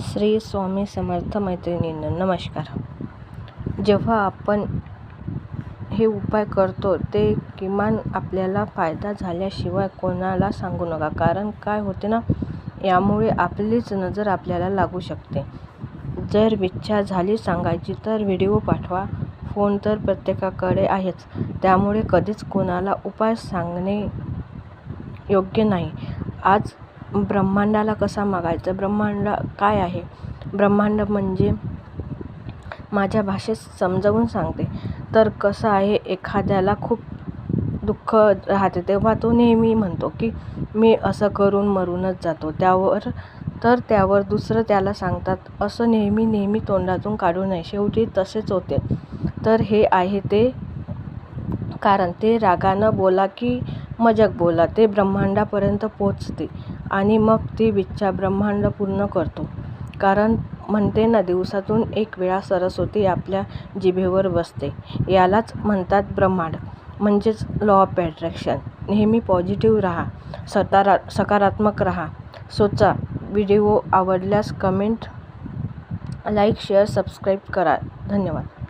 श्री स्वामी समर्थ मैत्रिणींनो नमस्कार. जेव्हा आपण हे उपाय करतो ते किमान आपल्याला फायदा झाल्याशिवाय कोणाला सांगू नका. कारण काय होते ना, यामुळे आपलीच नजर आपल्याला लागू शकते. जर इच्छा झाली सांगायची तर व्हिडिओ पाठवा. फोन तर प्रत्येकाकडे आहेच, त्यामुळे कधीच कोणाला उपाय सांगणे योग्य नाही. आज ब्रह्मांडाला कसा मागायचा? ब्रह्मांड काय आहे? ब्रह्मांड म्हणजे माझ्या भाषेत समजावून सांगते तर कसं आहे, एखाद्याला खूप दुःख राहते तेव्हा तो नेहमी म्हणतो की मी असं करून मरूनच जातो. त्यावर दुसरं त्याला सांगतात असं नेहमी तोंडातून काढू नये, शेवटी तसेच होते. तर हे आहे ते कारण. ते रागानं बोला की मजाक बोला, ते ब्रह्मांडापर्यंत पोचते आणि मग ती इच्छा ब्रह्मांड पूर्ण करतो. कारण म्हणते ना, दिवसातून एक वेळा सरस्वती आपल्या जिभेवर बसते. यालाच म्हणतात ब्रह्मांड, म्हणजेच लॉ ऑफ अट्रॅक्शन. नेहमी पॉझिटिव्ह राहा, सकारात्मक राहा. सोचा. व्हिडिओ आवडल्यास कमेंट, लाईक, शेअर, सबस्क्राईब करा. धन्यवाद.